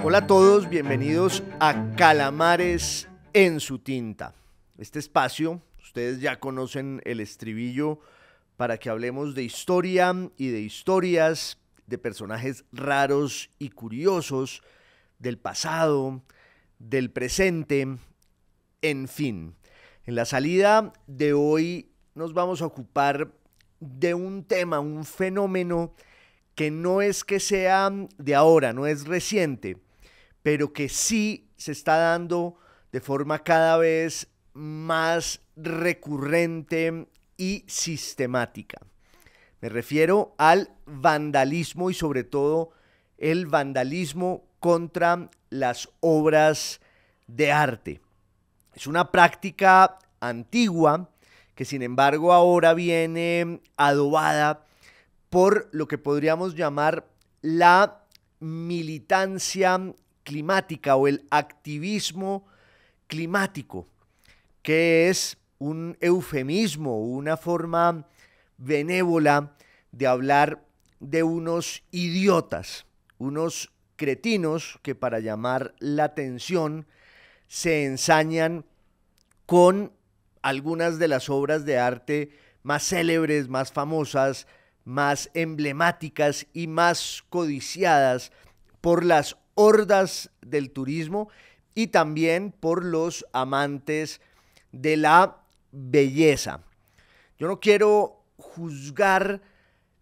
Hola a todos, bienvenidos a Calamares en su tinta. Este espacio, ustedes ya conocen el estribillo para que hablemos de historia y de historias, de personajes raros y curiosos, del pasado, del presente, en fin. En la salida de hoy nos vamos a ocupar de un tema, un fenómeno que no es que sea de ahora, no es reciente, pero que sí se está dando de forma cada vez más recurrente y sistemática. Me refiero al vandalismo y sobre todo el vandalismo contra las obras de arte. Es una práctica antigua que sin embargo ahora viene adobada por lo que podríamos llamar la militancia climática o el activismo climático, que es un eufemismo, una forma benévola de hablar de unos idiotas, unos cretinos que para llamar la atención se ensañan con algunas de las obras de arte más célebres, más famosas, más emblemáticas y más codiciadas por las hordas del turismo y también por los amantes de la belleza. Yo no quiero juzgar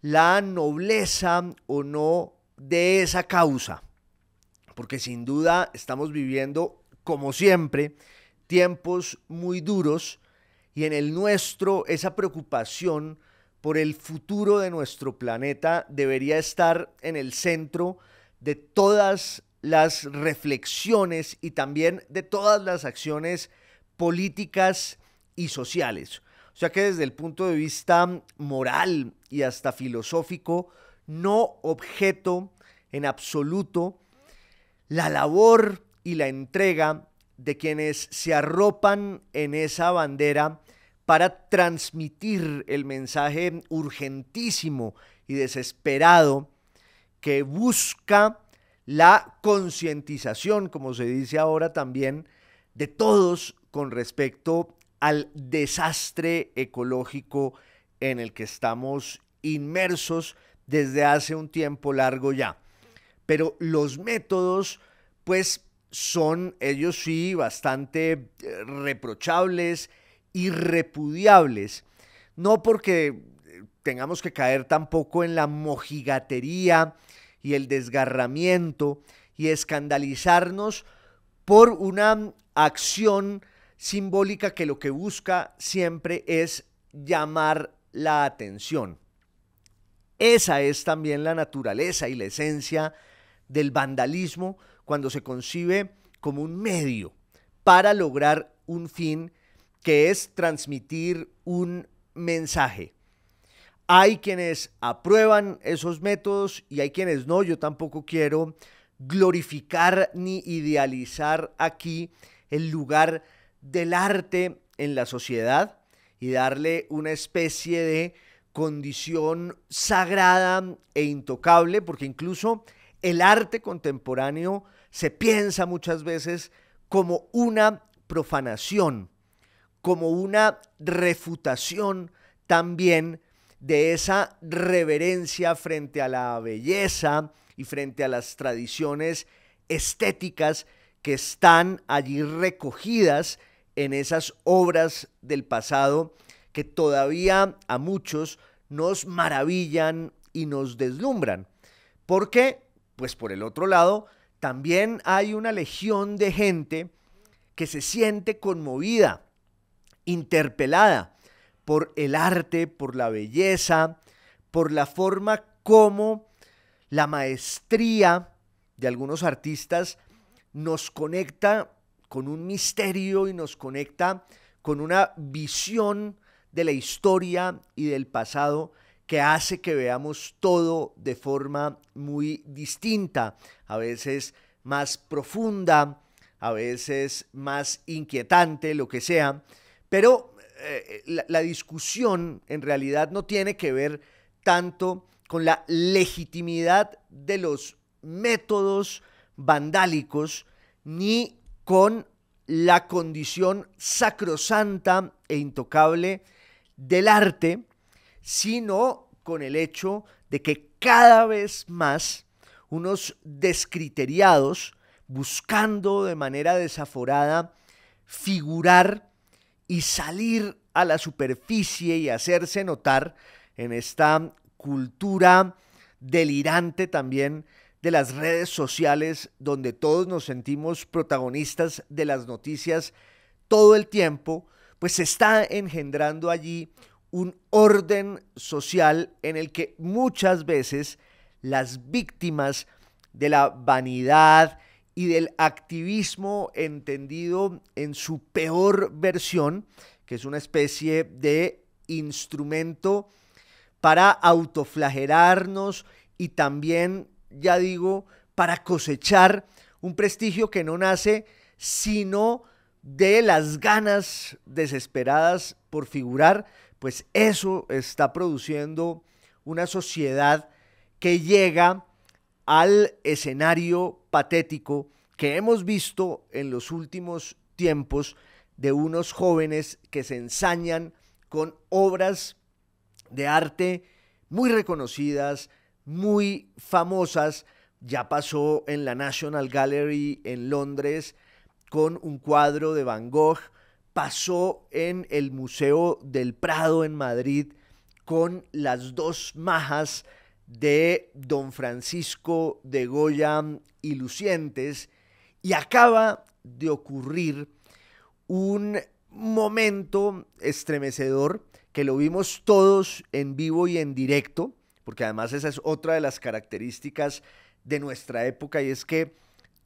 la nobleza o no de esa causa, porque sin duda estamos viviendo, como siempre, tiempos muy duros y en el nuestro esa preocupación por el futuro de nuestro planeta debería estar en el centro de todas las reflexiones y también de todas las acciones políticas y sociales. O sea que desde el punto de vista moral y hasta filosófico, no objeto en absoluto la labor y la entrega de quienes se arropan en esa bandera para transmitir el mensaje urgentísimo y desesperado que busca la concientización, como se dice ahora también, de todos con respecto al desastre ecológico en el que estamos inmersos desde hace un tiempo largo ya. Pero los métodos, pues, son ellos sí bastante reprochables y repudiables. No porque tengamos que caer tampoco en la mojigatería y el desgarramiento y escandalizarnos por una acción simbólica que lo que busca siempre es llamar la atención. Esa es también la naturaleza y la esencia del vandalismo cuando se concibe como un medio para lograr un fin que es transmitir un mensaje. Hay quienes aprueban esos métodos y hay quienes no. Yo tampoco quiero glorificar ni idealizar aquí el lugar del arte en la sociedad y darle una especie de condición sagrada e intocable, porque incluso el arte contemporáneo se piensa muchas veces como una profanación, como una refutación también de esa reverencia frente a la belleza y frente a las tradiciones estéticas que están allí recogidas en esas obras del pasado que todavía a muchos nos maravillan y nos deslumbran. Porque, pues por el otro lado, también hay una legión de gente que se siente conmovida, interpelada por el arte, por la belleza, por la forma como la maestría de algunos artistas nos conecta con un misterio y nos conecta con una visión de la historia y del pasado que hace que veamos todo de forma muy distinta, a veces más profunda, a veces más inquietante, lo que sea, pero la discusión en realidad no tiene que ver tanto con la legitimidad de los métodos vandálicos ni con la condición sacrosanta e intocable del arte, sino con el hecho de que cada vez más unos descriteriados, buscando de manera desaforada figurar y salir a la superficie y hacerse notar en esta cultura delirante también de las redes sociales, donde todos nos sentimos protagonistas de las noticias todo el tiempo, pues se está engendrando allí un orden social en el que muchas veces las víctimas de la vanidad y del activismo entendido en su peor versión, que es una especie de instrumento para autoflagelarnos y también, ya digo, para cosechar un prestigio que no nace sino de las ganas desesperadas por figurar, pues eso está produciendo una sociedad que llega al escenario patético que hemos visto en los últimos tiempos de unos jóvenes que se ensañan con obras de arte muy reconocidas, muy famosas. Ya pasó en la National Gallery en Londres con un cuadro de Van Gogh, pasó en el Museo del Prado en Madrid con las dos majas de Don Francisco de Goya y Lucientes, y acaba de ocurrir un momento estremecedor que lo vimos todos en vivo y en directo, porque además esa es otra de las características de nuestra época, y es que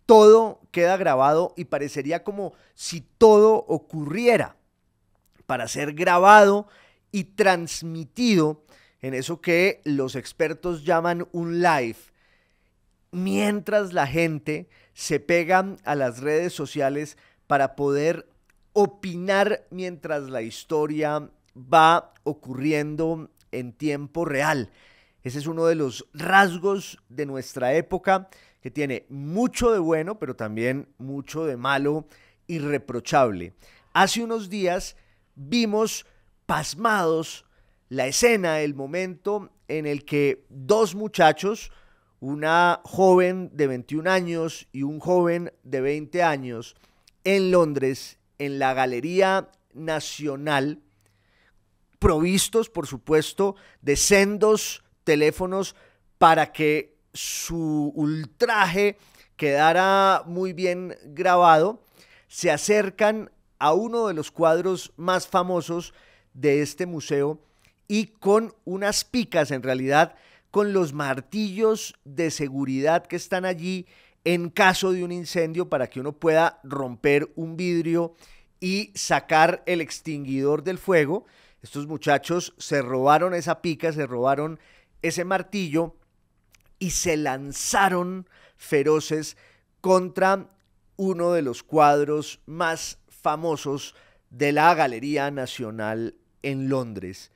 todo queda grabado y parecería como si todo ocurriera para ser grabado y transmitido en eso que los expertos llaman un live, mientras la gente se pega a las redes sociales para poder opinar mientras la historia va ocurriendo en tiempo real. Ese es uno de los rasgos de nuestra época, que tiene mucho de bueno, pero también mucho de malo, irreprochable. Hace unos días vimos pasmados la escena, el momento en el que dos muchachos, una joven de 21 años y un joven de 20 años, en Londres, en la Galería Nacional, provistos, por supuesto, de sendos teléfonos para que su ultraje quedara muy bien grabado, se acercan a uno de los cuadros más famosos de este museo y con unas picas, en realidad con los martillos de seguridad que están allí en caso de un incendio, para que uno pueda romper un vidrio y sacar el extinguidor del fuego. Estos muchachos se robaron esa pica, se robaron ese martillo y se lanzaron feroces contra uno de los cuadros más famosos de la Galería Nacional en Londres,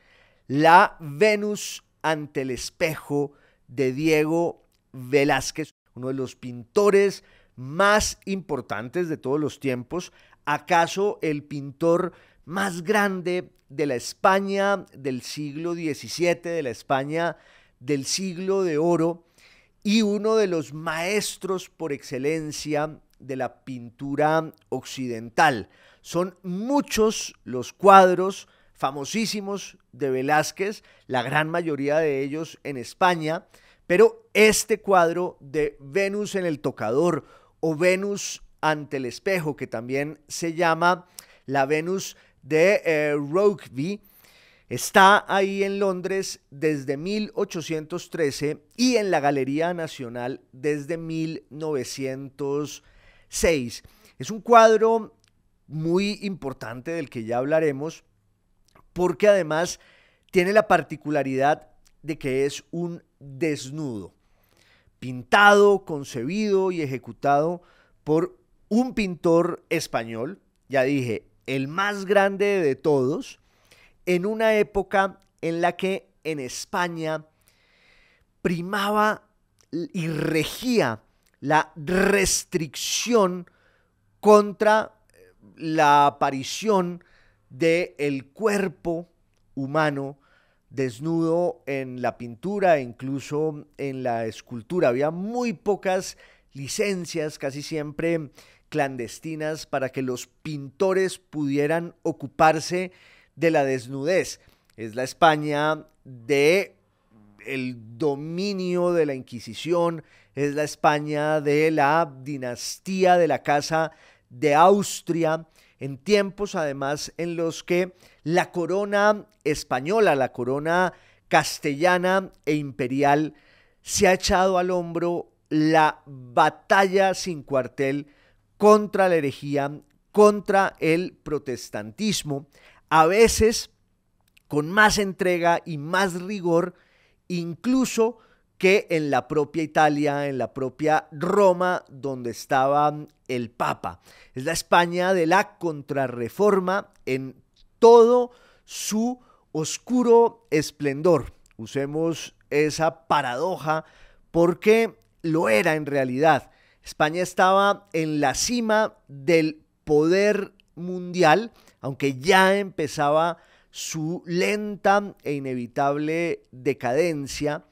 la Venus ante el espejo de Diego Velázquez, uno de los pintores más importantes de todos los tiempos, acaso el pintor más grande de la España del siglo XVII, de la España del siglo de oro, y uno de los maestros por excelencia de la pintura occidental. Son muchos los cuadros famosísimos de Velázquez, la gran mayoría de ellos en España, pero este cuadro de Venus en el tocador o Venus ante el espejo, que también se llama la Venus de Rokeby, está ahí en Londres desde 1813 y en la Galería Nacional desde 1906. Es un cuadro muy importante del que ya hablaremos, porque además tiene la particularidad de que es un desnudo, pintado, concebido y ejecutado por un pintor español, ya dije, el más grande de todos, en una época en la que en España primaba y regía la restricción contra la aparición del cuerpo humano desnudo en la pintura e incluso en la escultura. Había muy pocas licencias, casi siempre clandestinas, para que los pintores pudieran ocuparse de la desnudez. Es la España de el dominio de la Inquisición, es la España de la dinastía de la Casa de Austria, en tiempos además en los que la corona española, la corona castellana e imperial, se ha echado al hombro la batalla sin cuartel contra la herejía, contra el protestantismo, a veces con más entrega y más rigor, incluso que en la propia Italia, en la propia Roma, donde estaba el Papa. Es la España de la Contrarreforma en todo su oscuro esplendor. Usemos esa paradoja porque lo era en realidad. España estaba en la cima del poder mundial, aunque ya empezaba su lenta e inevitable decadencia,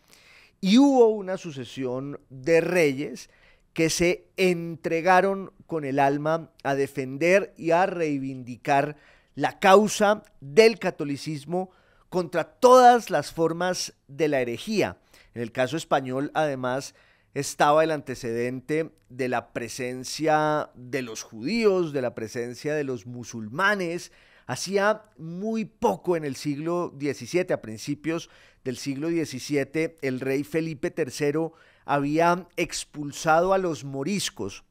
y hubo una sucesión de reyes que se entregaron con el alma a defender y a reivindicar la causa del catolicismo contra todas las formas de la herejía. En el caso español, además, estaba el antecedente de la presencia de los judíos, de la presencia de los musulmanes. Hacía muy poco, en el siglo XVII, a principios del siglo XVII, el rey Felipe III había expulsado a los moriscos,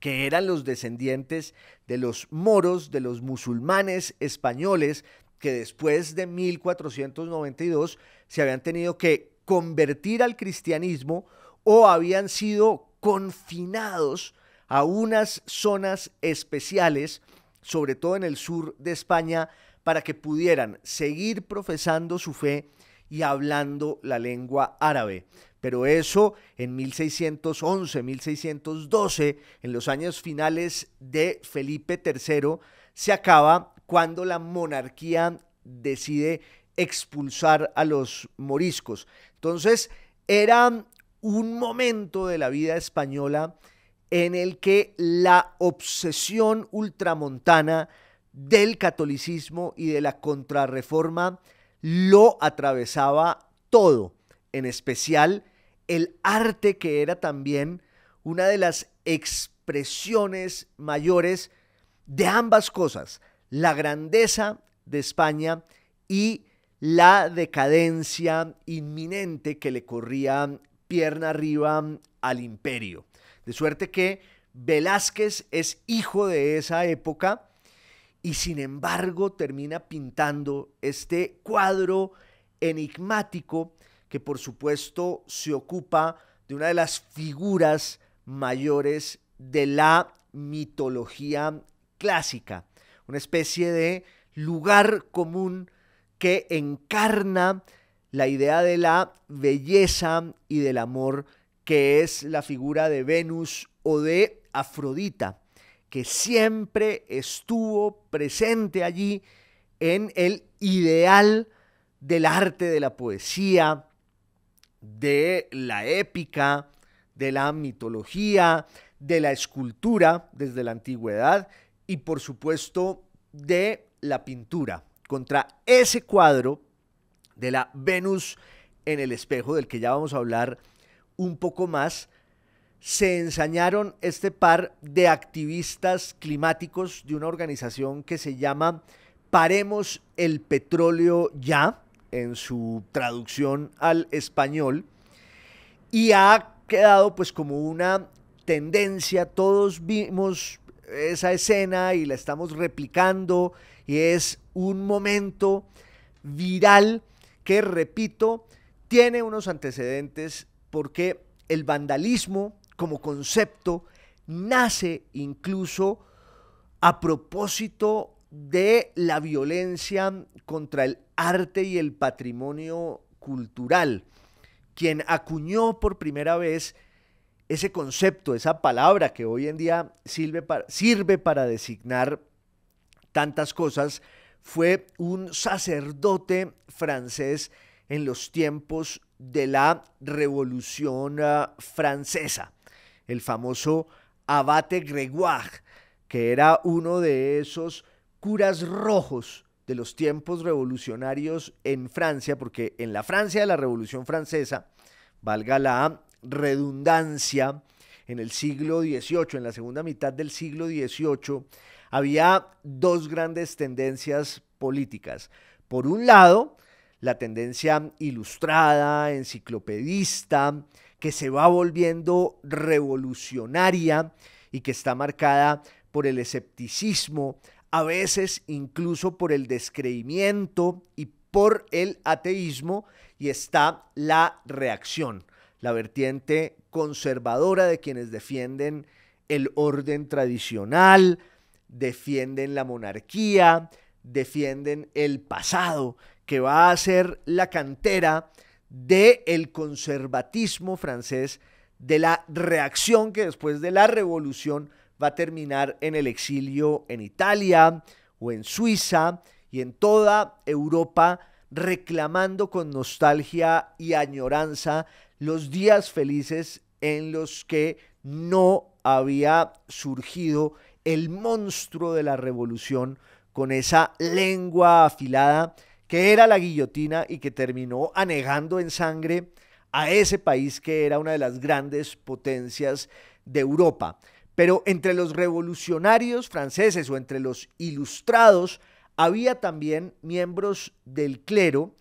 que eran los descendientes de los moros, de los musulmanes españoles, que después de 1492 se habían tenido que convertir al cristianismo o habían sido confinados a unas zonas especiales, sobre todo en el sur de España, para que pudieran seguir profesando su fe y hablando la lengua árabe. Pero eso en 1611, 1612, en los años finales de Felipe III, se acaba cuando la monarquía decide expulsar a los moriscos. Entonces, era un momento de la vida española en el que la obsesión ultramontana del catolicismo y de la contrarreforma lo atravesaba todo, en especial el arte, que era también una de las expresiones mayores de ambas cosas, la grandeza de España y la decadencia inminente que le corría pierna arriba al imperio. De suerte que Velázquez es hijo de esa época y sin embargo termina pintando este cuadro enigmático que por supuesto se ocupa de una de las figuras mayores de la mitología clásica, una especie de lugar común que encarna la idea de la belleza y del amor, que es la figura de Venus o de Afrodita, que siempre estuvo presente allí en el ideal del arte, de la poesía, de la épica, de la mitología, de la escultura desde la antigüedad y por supuesto de la pintura. Contra ese cuadro de la Venus en el espejo, del que ya vamos a hablar un poco más, se ensañaron este par de activistas climáticos de una organización que se llama Paremos el Petróleo Ya, en su traducción al español, y ha quedado pues como una tendencia. Todos vimos esa escena y la estamos replicando, y es un momento viral que, repito, tiene unos antecedentes porque el vandalismo como concepto nace incluso a propósito de la violencia contra el arte y el patrimonio cultural. Quien acuñó por primera vez ese concepto, esa palabra que hoy en día sirve para designar tantas cosas, fue un sacerdote francés en los tiempos de la Revolución Francesa, el famoso abate Gregoire, que era uno de esos curas rojos de los tiempos revolucionarios en Francia, porque en la Francia de la Revolución Francesa, valga la redundancia, en el siglo XVIII, en la segunda mitad del siglo XVIII, había dos grandes tendencias políticas. Por un lado, la tendencia ilustrada, enciclopedista, que se va volviendo revolucionaria y que está marcada por el escepticismo, a veces incluso por el descreimiento y por el ateísmo, y está la reacción, la vertiente conservadora de quienes defienden el orden tradicional, defienden la monarquía, defienden el pasado, que va a ser la cantera del conservatismo francés, de la reacción que después de la revolución va a terminar en el exilio en Italia o en Suiza y en toda Europa, reclamando con nostalgia y añoranza los días felices en los que no había surgido el monstruo de la revolución con esa lengua afilada que era la guillotina y que terminó anegando en sangre a ese país que era una de las grandes potencias de Europa. Pero entre los revolucionarios franceses o entre los ilustrados había también miembros del clero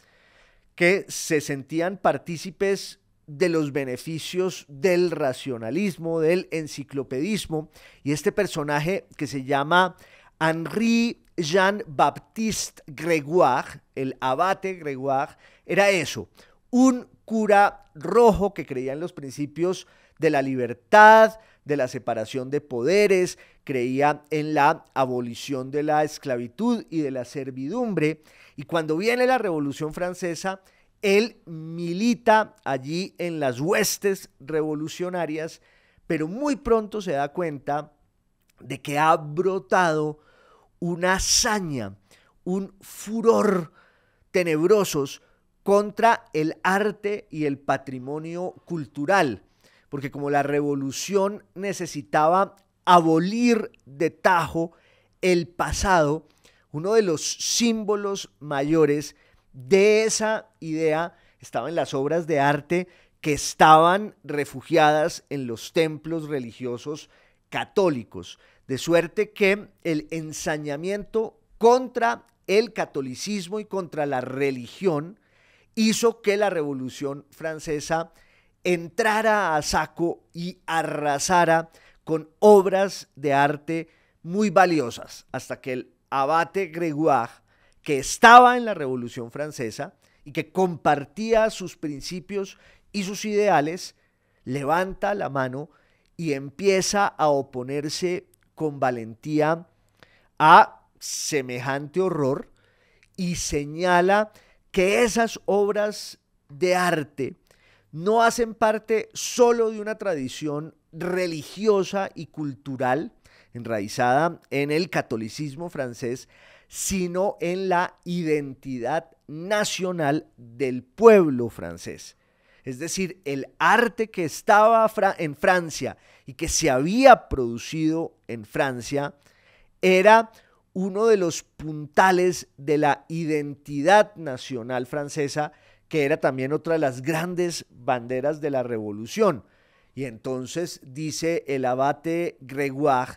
que se sentían partícipes de los beneficios del racionalismo, del enciclopedismo, y este personaje que se llama Henri Jean-Baptiste Gregoire, el abate Gregoire, era eso, un cura rojo que creía en los principios de la libertad, de la separación de poderes, creía en la abolición de la esclavitud y de la servidumbre, y cuando viene la Revolución Francesa, él milita allí en las huestes revolucionarias, pero muy pronto se da cuenta de que ha brotado una hazaña, un furor tenebrosos contra el arte y el patrimonio cultural, porque como la revolución necesitaba abolir de tajo el pasado, uno de los símbolos mayores de esa idea estaba en las obras de arte que estaban refugiadas en los templos religiosos católicos, de suerte que el ensañamiento contra el catolicismo y contra la religión hizo que la Revolución Francesa entrara a saco y arrasara con obras de arte muy valiosas, hasta que el abate Gregoire, que estaba en la Revolución Francesa y que compartía sus principios y sus ideales, levanta la mano y empieza a oponerse con valentía a semejante horror y señala que esas obras de arte no hacen parte solo de una tradición religiosa y cultural enraizada en el catolicismo francés, sino en la identidad nacional del pueblo francés. Es decir, el arte que estaba en Francia y que se había producido en Francia era uno de los puntales de la identidad nacional francesa, que era también otra de las grandes banderas de la revolución. Y entonces dice el abate Gregoire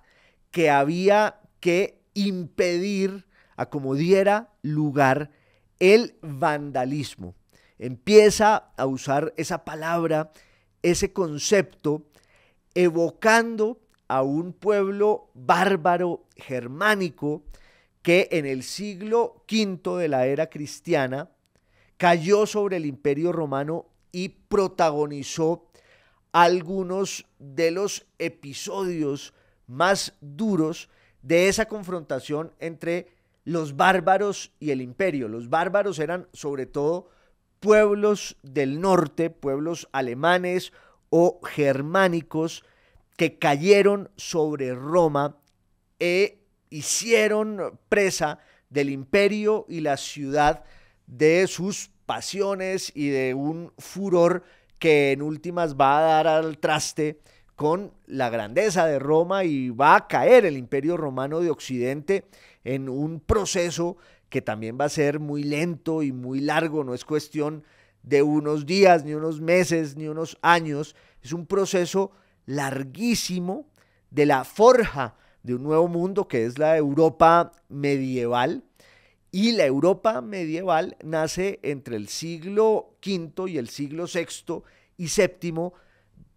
que había que impedir a como diera lugar el vandalismo. Empieza a usar esa palabra, ese concepto, evocando a un pueblo bárbaro germánico que en el siglo V de la era cristiana cayó sobre el Imperio Romano y protagonizó algunos de los episodios más duros de esa confrontación entre los bárbaros y el imperio. Los bárbaros eran sobre todo pueblos del norte, pueblos alemanes o germánicos que cayeron sobre Roma e hicieron presa del imperio y la ciudad de sus pasiones y de un furor que en últimas va a dar al traste con la grandeza de Roma y va a caer el imperio romano de Occidente en un proceso que también va a ser muy lento y muy largo, no es cuestión de unos días, ni unos meses, ni unos años, es un proceso larguísimo de la forja de un nuevo mundo que es la Europa medieval. Y la Europa medieval nace entre el siglo V y el siglo VI y VII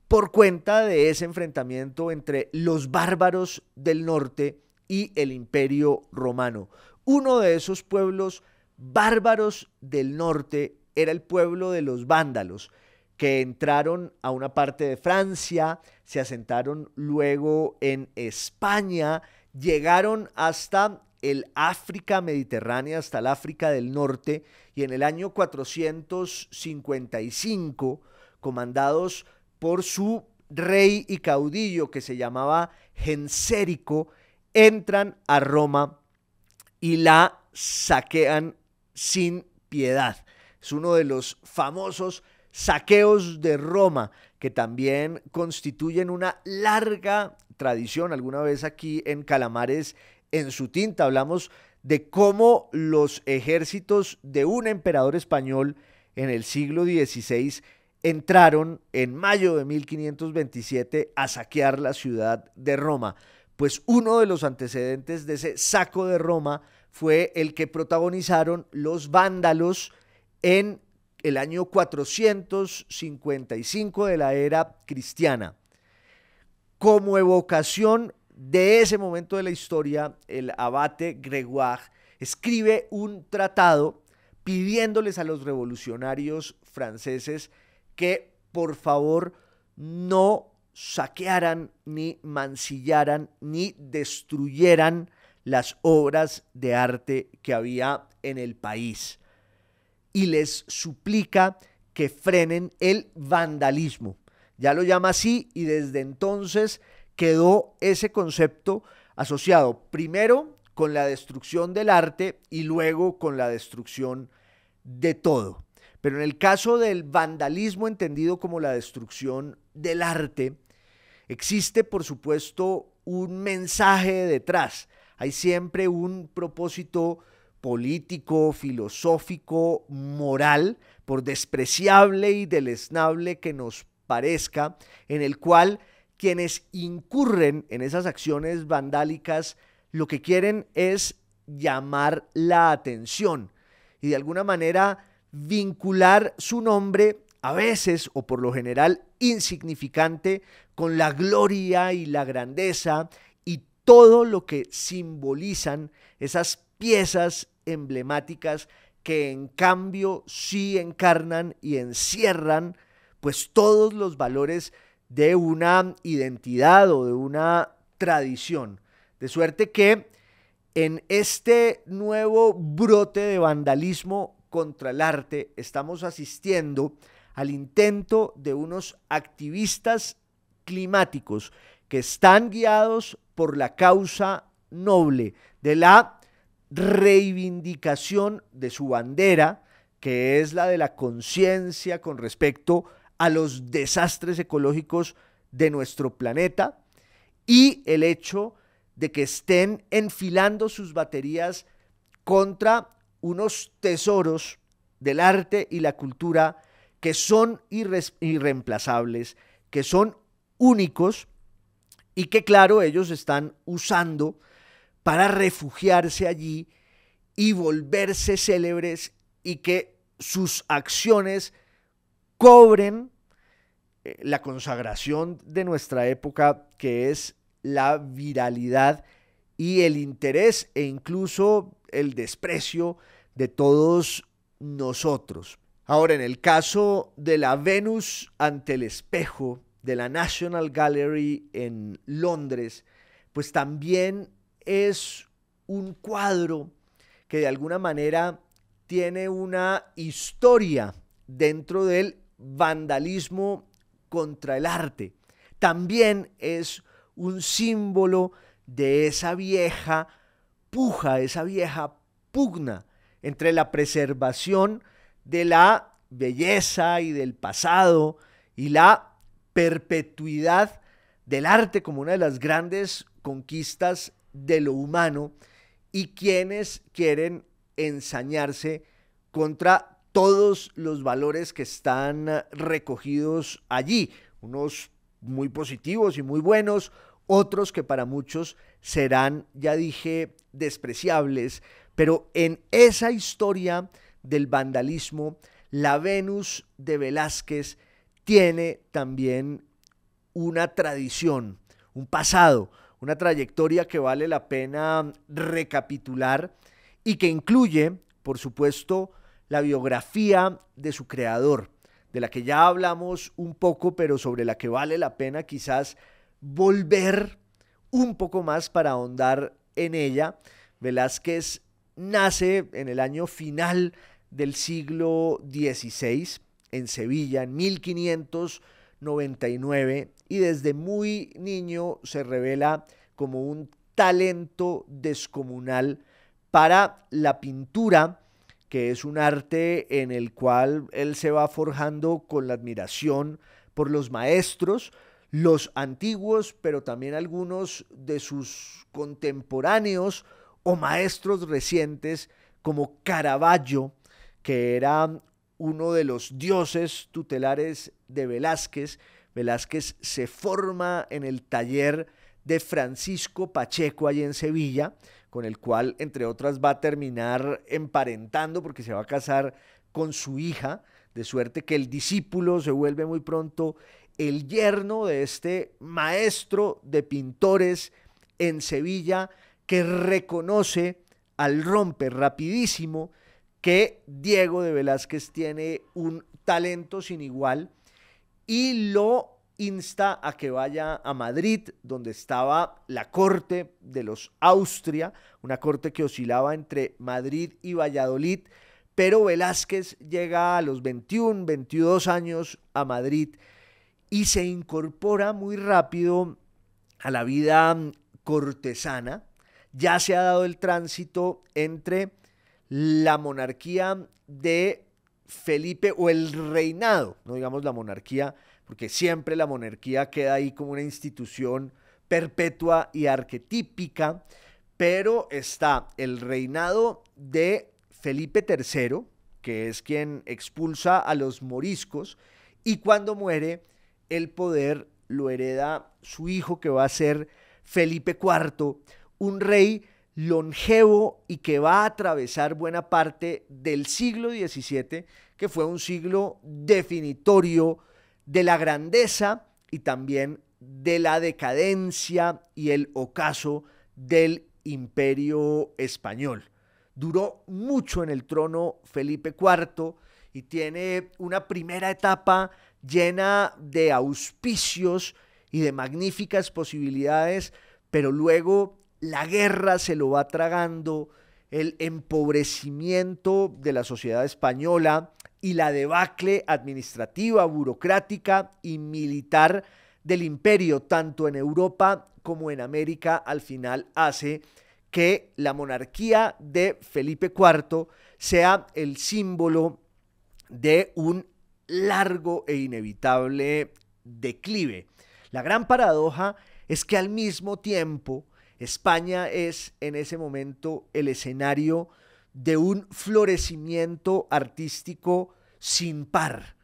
por cuenta de ese enfrentamiento entre los bárbaros del norte y el imperio romano. Uno de esos pueblos bárbaros del norte era el pueblo de los vándalos, que entraron a una parte de Francia, se asentaron luego en España, llegaron hasta el África mediterránea, hasta el África del norte, y en el año 455, comandados por su rey y caudillo que se llamaba Gensérico, entran a Roma y la saquean sin piedad. Es uno de los famosos saqueos de Roma, que también constituyen una larga tradición. Alguna vez aquí en Calamares en su tinta hablamos de cómo los ejércitos de un emperador español en el siglo XVI entraron en mayo de 1527 a saquear la ciudad de Roma. Pues uno de los antecedentes de ese saco de Roma fue el que protagonizaron los vándalos en el año 455 de la era cristiana. Como evocación de ese momento de la historia, el abate Gregoire escribe un tratado pidiéndoles a los revolucionarios franceses que por favor no saquearan, ni mancillaran, ni destruyeran las obras de arte que había en el país. Y les suplica que frenen el vandalismo. Ya lo llama así y desde entonces quedó ese concepto asociado primero con la destrucción del arte y luego con la destrucción de todo. Pero en el caso del vandalismo entendido como la destrucción del arte, existe por supuesto un mensaje detrás. Hay siempre un propósito político, filosófico, moral, por despreciable y deleznable que nos parezca, en el cual quienes incurren en esas acciones vandálicas lo que quieren es llamar la atención y de alguna manera vincular su nombre, a veces o por lo general insignificante, con la gloria y la grandeza y todo lo que simbolizan esas piezas emblemáticas que en cambio sí encarnan y encierran pues todos los valores de una identidad o de una tradición. De suerte que en este nuevo brote de vandalismo contra el arte estamos asistiendo al intento de unos activistas climáticos que están guiados por la causa noble de la reivindicación de su bandera, que es la de la conciencia con respecto a los desastres ecológicos de nuestro planeta, y el hecho de que estén enfilando sus baterías contra unos tesoros del arte y la cultura que son irreemplazables, que son únicos y que, claro, ellos están usando para refugiarse allí y volverse célebres y que sus acciones cobren la consagración de nuestra época, que es la viralidad y el interés e incluso el desprecio de todos nosotros. Ahora, en el caso de la Venus ante el espejo de la National Gallery en Londres, pues también es un cuadro que de alguna manera tiene una historia dentro del vandalismo contra el arte. También es un símbolo de esa vieja puja, esa vieja pugna entre la preservación de la belleza y del pasado y la perpetuidad del arte como una de las grandes conquistas de lo humano, y quienes quieren ensañarse contra todos los valores que están recogidos allí, unos muy positivos y muy buenos, otros que para muchos serán, ya dije, despreciables, pero en esa historia del vandalismo, la Venus de Velázquez tiene también una tradición, un pasado, una trayectoria que vale la pena recapitular y que incluye, por supuesto, la biografía de su creador, de la que ya hablamos un poco, pero sobre la que vale la pena quizás volver un poco más para ahondar en ella. Velázquez nace en el año final del siglo XVI en Sevilla, en 1599, y desde muy niño se revela como un talento descomunal para la pintura, que es un arte en el cual él se va forjando con la admiración por los maestros, los antiguos, pero también algunos de sus contemporáneos o maestros recientes, como Caravaggio, que era uno de los dioses tutelares de Velázquez. Velázquez se forma en el taller de Francisco Pacheco allí en Sevilla, con el cual, entre otras, va a terminar emparentando porque se va a casar con su hija, de suerte que el discípulo se vuelve muy pronto el yerno de este maestro de pintores en Sevilla, que reconoce al romper rapidísimo que Diego de Velázquez tiene un talento sin igual y lo insta a que vaya a Madrid, donde estaba la corte de los Austria, una corte que oscilaba entre Madrid y Valladolid, pero Velázquez llega a los 21, 22 años a Madrid y se incorpora muy rápido a la vida cortesana. Ya se ha dado el tránsito entre la monarquía de Felipe, o el reinado, no digamos la monarquía, porque siempre la monarquía queda ahí como una institución perpetua y arquetípica, pero está el reinado de Felipe III, que es quien expulsa a los moriscos, y cuando muere, el poder lo hereda su hijo, que va a ser Felipe IV, un rey longevo y que va a atravesar buena parte del siglo XVII, que fue un siglo definitorio de la grandeza y también de la decadencia y el ocaso del Imperio Español. Duró mucho en el trono Felipe IV y tiene una primera etapa llena de auspicios y de magníficas posibilidades, pero luego la guerra se lo va tragando, el empobrecimiento de la sociedad española y la debacle administrativa, burocrática y militar del imperio, tanto en Europa como en América, al final hace que la monarquía de Felipe IV sea el símbolo de un largo e inevitable declive. La gran paradoja es que al mismo tiempo España es en ese momento el escenario de un florecimiento artístico sin par,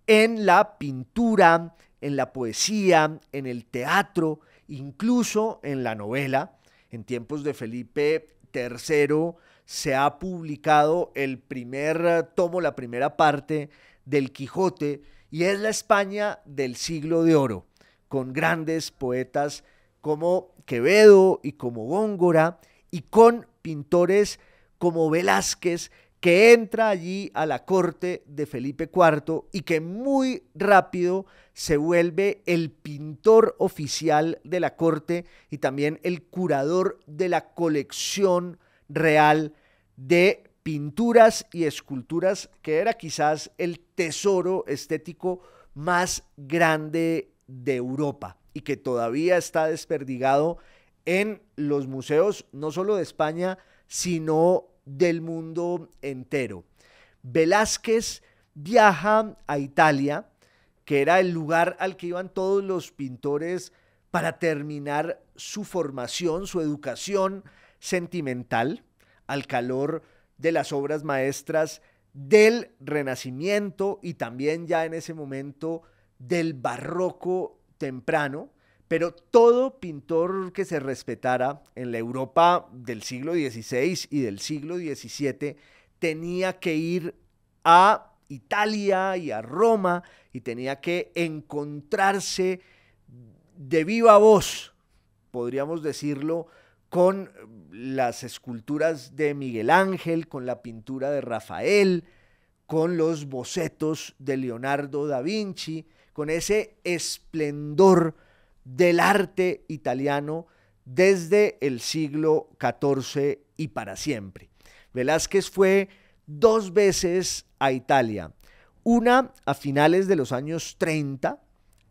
en la pintura, en la poesía, en el teatro, incluso en la novela. En tiempos de Felipe III se ha publicado el primer tomo, la primera parte del Quijote, y es la España del siglo de oro, con grandes poetas como Quevedo y como Góngora, y con pintores como Velázquez, que entra allí a la corte de Felipe IV y que muy rápido se vuelve el pintor oficial de la corte y también el curador de la colección real de pinturas y esculturas, que era quizás el tesoro estético más grande de Europa y que todavía está desperdigado en los museos no solo de España, sino del mundo entero. Velázquez viaja a Italia, que era el lugar al que iban todos los pintores para terminar su formación, su educación sentimental, al calor de las obras maestras del Renacimiento y también ya en ese momento del Barroco temprano, pero todo pintor que se respetara en la Europa del siglo XVI y del siglo XVII tenía que ir a Italia y a Roma y tenía que encontrarse de viva voz, podríamos decirlo, con las esculturas de Miguel Ángel, con la pintura de Rafael, con los bocetos de Leonardo da Vinci, con ese esplendor del arte italiano desde el siglo XIV y para siempre. Velázquez fue 2 veces a Italia, una a finales de los años 30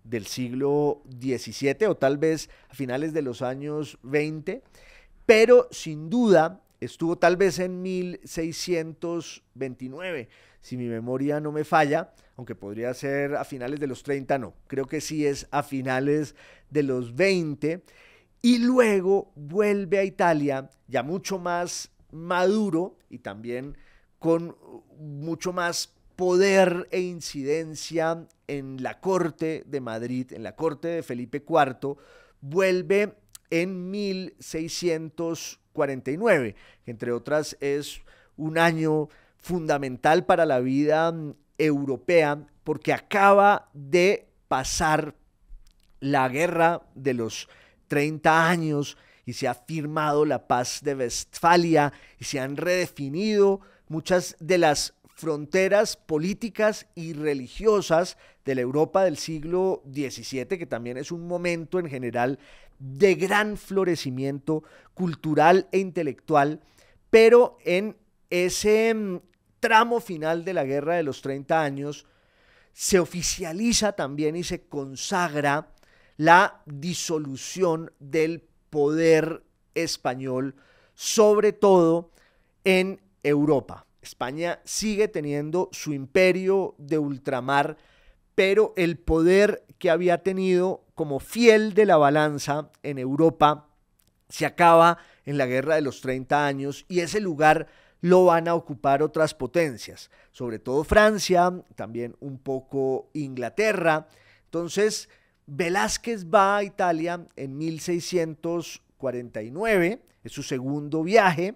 del siglo XVII o tal vez a finales de los años 20, pero sin duda estuvo tal vez en 1629, si mi memoria no me falla, aunque podría ser a finales de los 30, no, creo que sí es a finales de los 20, y luego vuelve a Italia ya mucho más maduro y también con mucho más poder e incidencia en la corte de Madrid, en la corte de Felipe IV, vuelve en 1649, que entre otras es un año fundamental para la vida europea porque acaba de pasar la guerra de los 30 años y se ha firmado la paz de Westfalia y se han redefinido muchas de las fronteras políticas y religiosas de la Europa del siglo XVII, que también es un momento en general de gran florecimiento cultural e intelectual, pero en ese tramo final de la Guerra de los 30 años se oficializa también y se consagra la disolución del poder español, sobre todo en Europa. España sigue teniendo su imperio de ultramar, pero el poder que había tenido como fiel de la balanza en Europa se acaba en la Guerra de los 30 años y ese lugar lo van a ocupar otras potencias, sobre todo Francia, también un poco Inglaterra. Entonces, Velázquez va a Italia en 1649, es su segundo viaje,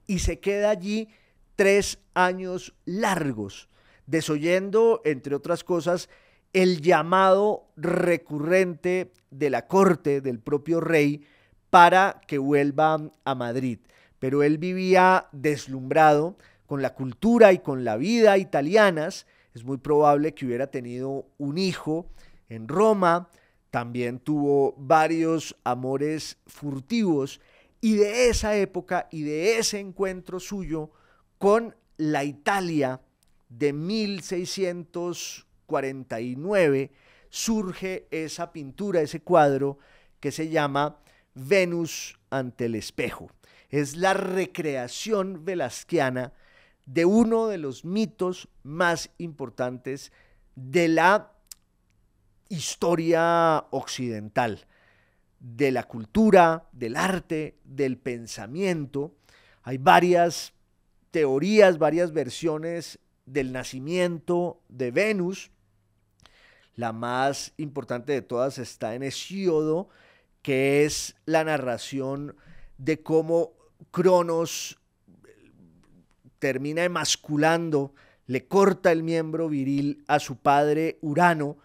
y se queda allí 3 años largos, desoyendo, entre otras cosas, el llamado recurrente de la corte del propio rey para que vuelva a Madrid. Pero él vivía deslumbrado con la cultura y con la vida italianas. Es muy probable que hubiera tenido un hijo en Roma, también tuvo varios amores furtivos y de esa época y de ese encuentro suyo con la Italia de 1649 surge esa pintura, ese cuadro que se llama Venus ante el espejo. Es la recreación velazquiana de uno de los mitos más importantes de la historia occidental, de la cultura, del arte, del pensamiento. Hay varias teorías, varias versiones del nacimiento de Venus. La más importante de todas está en Hesíodo, que es la narración de cómo Cronos termina emasculando, le corta el miembro viril a su padre Urano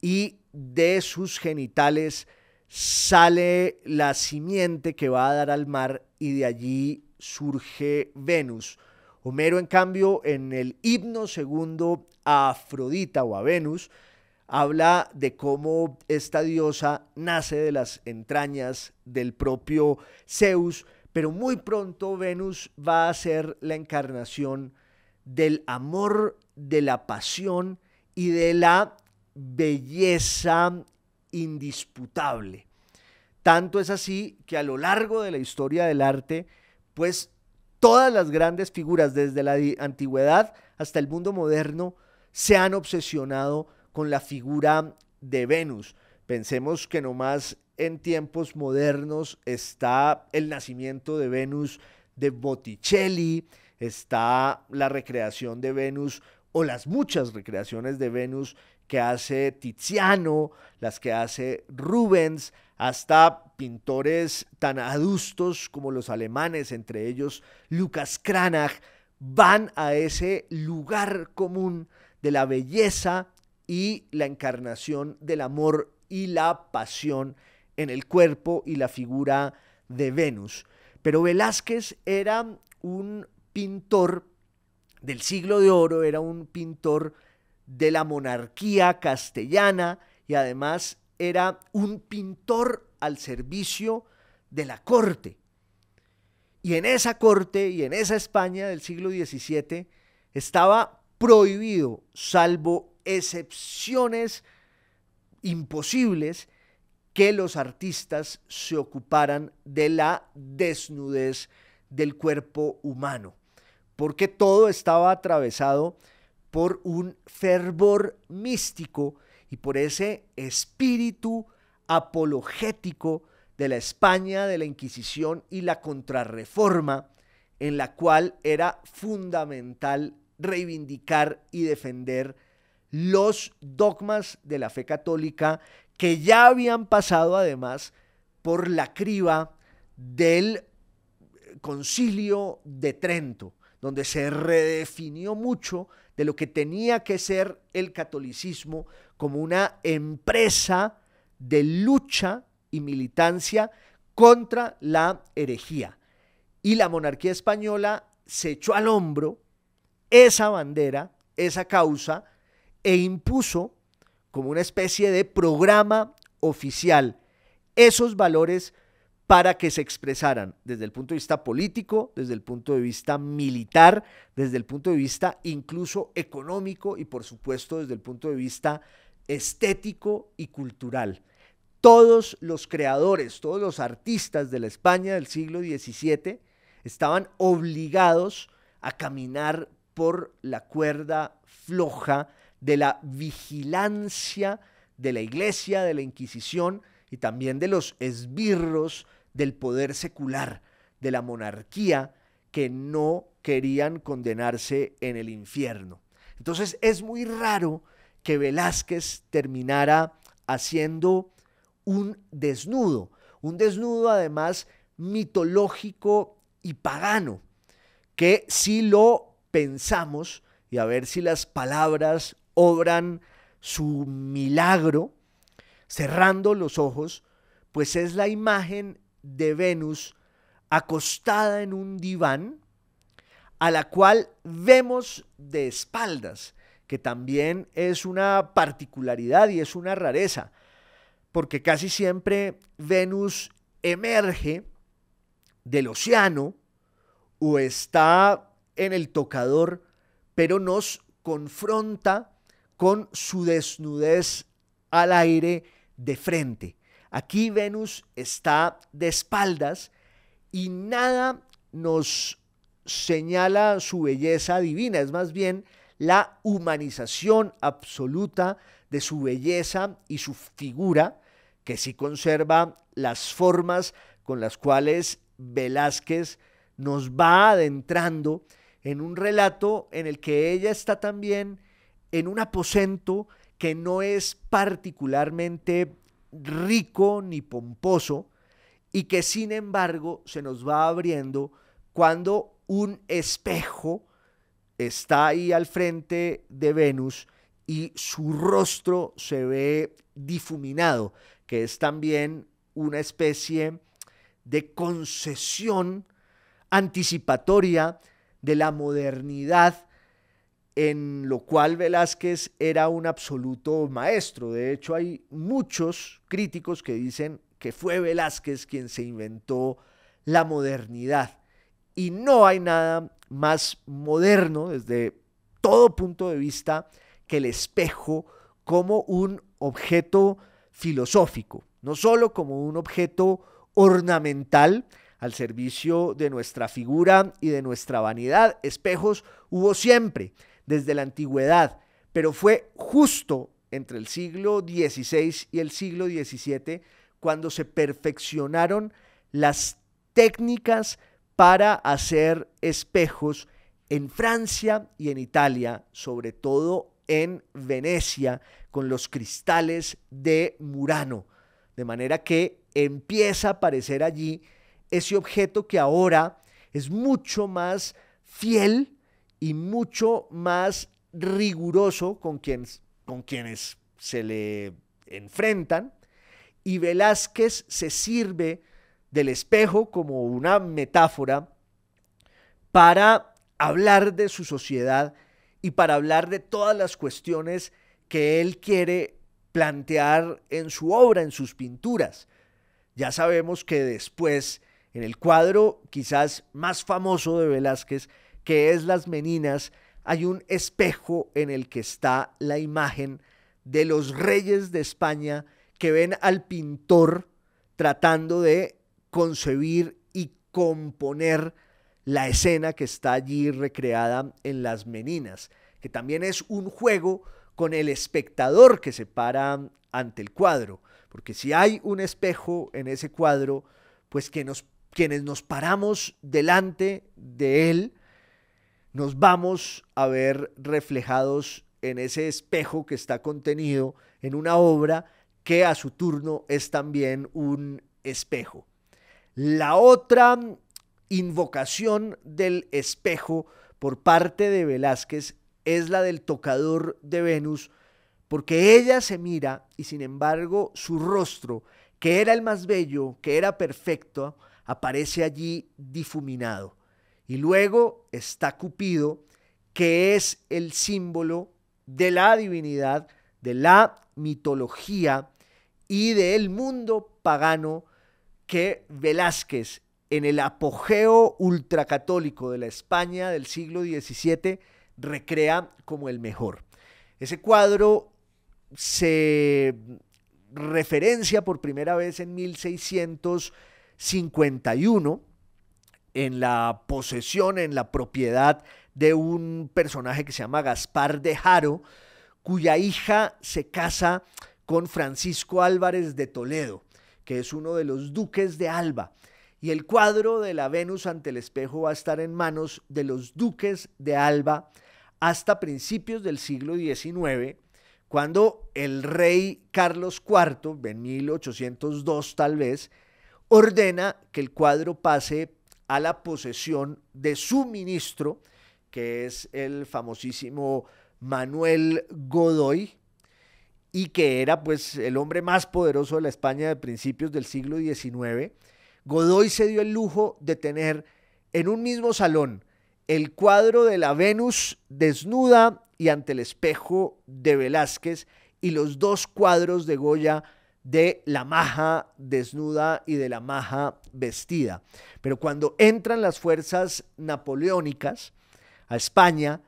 y de sus genitales sale la simiente que va a dar al mar y de allí surge Venus. Homero, en cambio, en el himno segundo a Afrodita o a Venus, habla de cómo esta diosa nace de las entrañas del propio Zeus, pero muy pronto Venus va a ser la encarnación del amor, de la pasión y de la belleza indisputable. Tanto es así que a lo largo de la historia del arte, pues todas las grandes figuras, desde la antigüedad hasta el mundo moderno, se han obsesionado con la figura de Venus. Pensemos que nomás en tiempos modernos está el nacimiento de Venus de Botticelli, está la recreación de Venus o las muchas recreaciones de Venus que hace Tiziano, las que hace Rubens, hasta pintores tan adustos como los alemanes, entre ellos Lucas Cranach, van a ese lugar común de la belleza y la encarnación del amor y la pasión en el cuerpo y la figura de Venus. Pero Velázquez era un pintor del siglo de oro, era un pintor de la monarquía castellana y además era un pintor al servicio de la corte. Y en esa corte y en esa España del siglo XVII estaba prohibido, salvo excepciones imposibles, que los artistas se ocuparan de la desnudez del cuerpo humano, porque todo estaba atravesado por un fervor místico y por ese espíritu apologético de la España de la Inquisición y la Contrarreforma, en la cual era fundamental reivindicar y defender los dogmas de la fe católica que ya habían pasado además por la criba del Concilio de Trento, donde se redefinió mucho de lo que tenía que ser el catolicismo como una empresa de lucha y militancia contra la herejía. Y la monarquía española se echó al hombro esa bandera, esa causa, e impuso como una especie de programa oficial esos valores para que se expresaran desde el punto de vista político, desde el punto de vista militar, desde el punto de vista incluso económico y por supuesto desde el punto de vista estético y cultural. Todos los creadores, todos los artistas de la España del siglo XVII estaban obligados a caminar por la cuerda floja de la vigilancia de la Iglesia, de la Inquisición y también de los esbirros del poder secular, de la monarquía, que no querían condenarse en el infierno. Entonces es muy raro que Velázquez terminara haciendo un desnudo además mitológico y pagano, que si lo pensamos, y a ver si las palabras obran su milagro, cerrando los ojos, pues es la imagen de Venus acostada en un diván, a la cual vemos de espaldas, que también es una particularidad y es una rareza, porque casi siempre Venus emerge del océano o está en el tocador, pero nos confronta con su desnudez al aire de frente. Aquí Venus está de espaldas y nada nos señala su belleza divina, es más bien la humanización absoluta de su belleza y su figura, que sí conserva las formas con las cuales Velázquez nos va adentrando en un relato en el que ella está también en un aposento que no es particularmente rico ni pomposo y que sin embargo se nos va abriendo cuando un espejo está ahí al frente de Venus y su rostro se ve difuminado, que es también una especie de concesión anticipatoria de la modernidad, en lo cual Velázquez era un absoluto maestro. De hecho, hay muchos críticos que dicen que fue Velázquez quien se inventó la modernidad. Y no hay nada más moderno desde todo punto de vista que el espejo como un objeto filosófico, no solo como un objeto ornamental al servicio de nuestra figura y de nuestra vanidad. Espejos hubo siempre, desde la antigüedad, pero fue justo entre el siglo XVI y el siglo XVII cuando se perfeccionaron las técnicas para hacer espejos en Francia y en Italia, sobre todo en Venecia, con los cristales de Murano. De manera que empieza a aparecer allí ese objeto que ahora es mucho más fiel y mucho más riguroso con quienes se le enfrentan, y Velázquez se sirve del espejo como una metáfora para hablar de su sociedad y para hablar de todas las cuestiones que él quiere plantear en su obra, en sus pinturas. Ya sabemos que después, en el cuadro quizás más famoso de Velázquez, que es Las Meninas, hay un espejo en el que está la imagen de los reyes de España que ven al pintor tratando de concebir y componer la escena que está allí recreada en Las Meninas, que también es un juego con el espectador que se para ante el cuadro, porque si hay un espejo en ese cuadro, pues quienes nos paramos delante de él, nos vamos a ver reflejados en ese espejo que está contenido en una obra que a su turno es también un espejo. La otra invocación del espejo por parte de Velázquez es la del tocador de Venus, porque ella se mira y sin embargo su rostro, que era el más bello, que era perfecto, aparece allí difuminado. Y luego está Cupido, que es el símbolo de la divinidad, de la mitología y del mundo pagano que Velázquez, en el apogeo ultracatólico de la España del siglo XVII, recrea como el mejor. Ese cuadro se referencia por primera vez en 1651 en la posesión, en la propiedad de un personaje que se llama Gaspar de Haro, cuya hija se casa con Francisco Álvarez de Toledo, que es uno de los duques de Alba. Y el cuadro de la Venus ante el espejo va a estar en manos de los duques de Alba hasta principios del siglo XIX, cuando el rey Carlos IV, en 1802 tal vez, ordena que el cuadro pase a la posesión de su ministro, que es el famosísimo Manuel Godoy, y que era pues el hombre más poderoso de la España de principios del siglo XIX. Godoy se dio el lujo de tener en un mismo salón el cuadro de la Venus desnuda y ante el espejo de Velázquez y los dos cuadros de Goya de la maja desnuda y de la maja vestida. Pero cuando entran las fuerzas napoleónicas a España,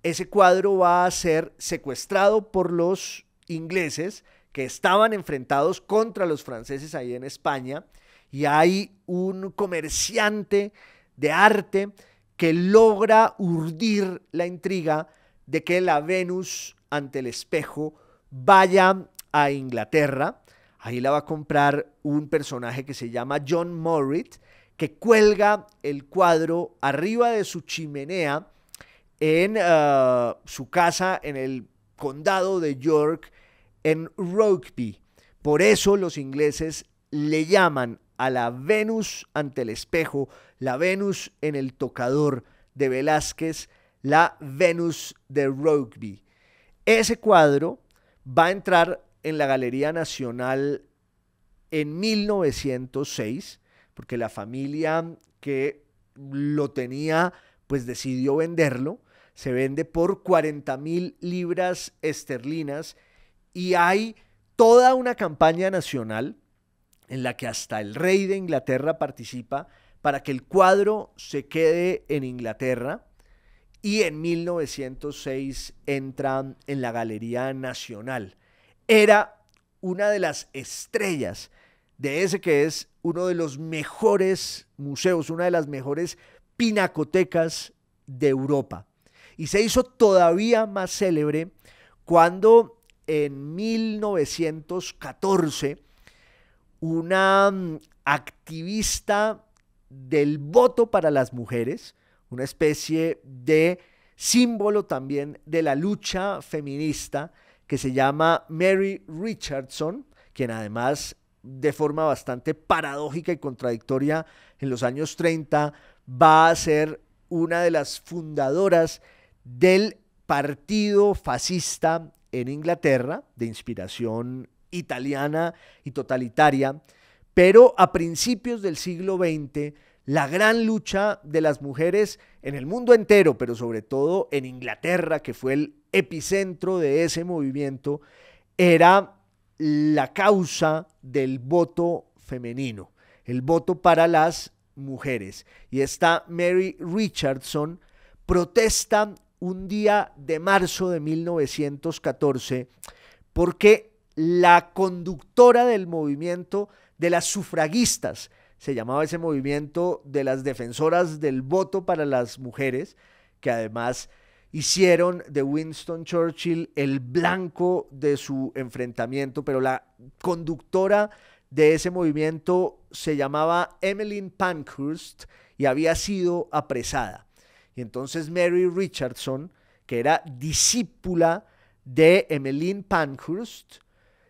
ese cuadro va a ser secuestrado por los ingleses que estaban enfrentados contra los franceses ahí en España, y hay un comerciante de arte que logra urdir la intriga de que la Venus ante el espejo vaya a Inglaterra. Ahí la va a comprar un personaje que se llama John Morrit, que cuelga el cuadro arriba de su chimenea en su casa en el condado de York, en Rokeby. Por eso los ingleses le llaman a la Venus ante el espejo, la Venus en el tocador de Velázquez, la Venus de Rokeby. Ese cuadro va a entrar en la Galería Nacional en 1906, porque la familia que lo tenía pues decidió venderlo. Se vende por 40,000 libras esterlinas y hay toda una campaña nacional en la que hasta el rey de Inglaterra participa para que el cuadro se quede en Inglaterra, y en 1906 entra en la Galería Nacional. era una de las estrellas de ese que es uno de los mejores museos, una de las mejores pinacotecas de Europa. Y se hizo todavía más célebre cuando en 1914 una activista del voto para las mujeres, una especie de símbolo también de la lucha feminista, que se llama Mary Richardson, quien además de forma bastante paradójica y contradictoria en los años 30 va a ser una de las fundadoras del partido fascista en Inglaterra, de inspiración italiana y totalitaria, pero a principios del siglo XX, la gran lucha de las mujeres en el mundo entero, pero sobre todo en Inglaterra, que fue el epicentro de ese movimiento, era la causa del voto femenino, el voto para las mujeres. Y esta Mary Richardson protesta un día de marzo de 1914 porque la conductora del movimiento de las sufragistas, se llamaba ese movimiento de las defensoras del voto para las mujeres, que además hicieron de Winston Churchill el blanco de su enfrentamiento, pero la conductora de ese movimiento se llamaba Emmeline Pankhurst y había sido apresada. Y entonces Mary Richardson, que era discípula de Emmeline Pankhurst,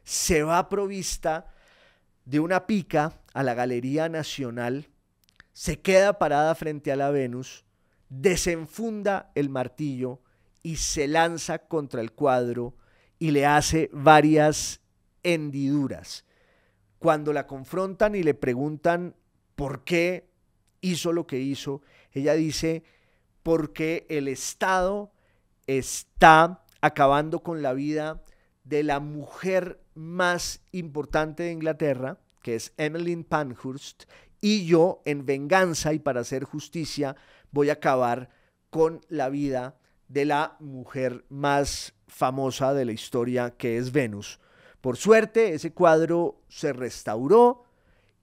se va provista de una pica a la Galería Nacional, se queda parada frente a la Venus, desenfunda el martillo y se lanza contra el cuadro y le hace varias hendiduras. Cuando la confrontan y le preguntan por qué hizo lo que hizo, ella dice: porque el Estado está acabando con la vida de la mujer más importante de Inglaterra, que es Emmeline Pankhurst, y yo, en venganza y para hacer justicia, voy a acabar con la vida de la mujer más famosa de la historia, que es Venus. Por suerte, ese cuadro se restauró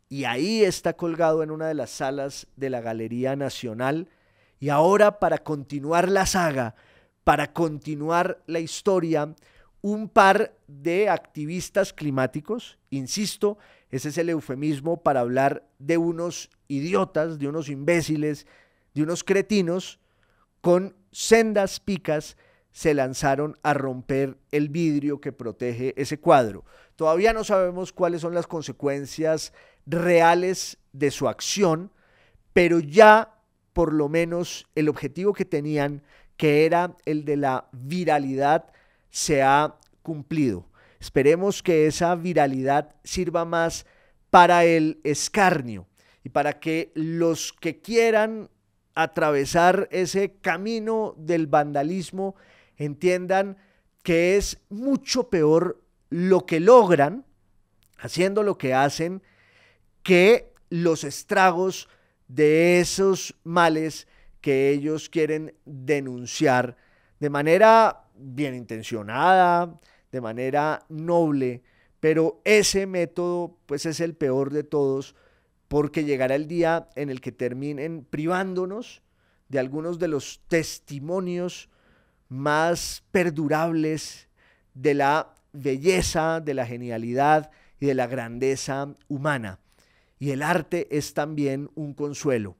y ahí está colgado en una de las salas de la Galería Nacional. Y ahora, para continuar la saga, para continuar la historia, un par de activistas climáticos, insisto, ese es el eufemismo para hablar de unos idiotas, de unos imbéciles, de unos cretinos, con sendas picas se lanzaron a romper el vidrio que protege ese cuadro. Todavía no sabemos cuáles son las consecuencias reales de su acción, pero ya por lo menos el objetivo que tenían, que era el de la viralidad, se ha cumplido. Esperemos que esa viralidad sirva más para el escarnio y para que los que quieran atravesar ese camino del vandalismo entiendan que es mucho peor lo que logran haciendo lo que hacen que los estragos de esos males que ellos quieren denunciar de manera bien intencionada, de manera noble, pero ese método pues es el peor de todos, porque llegará el día en el que terminen privándonos de algunos de los testimonios más perdurables de la belleza, de la genialidad y de la grandeza humana. Y el arte es también un consuelo,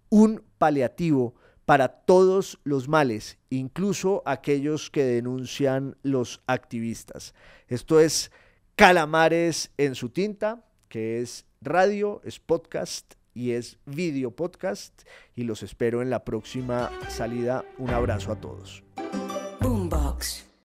un paliativo para todos los males, incluso aquellos que denuncian los activistas. Esto es Calamares en su tinta, que es radio, es podcast y es video podcast. Y los espero en la próxima salida. Un abrazo a todos.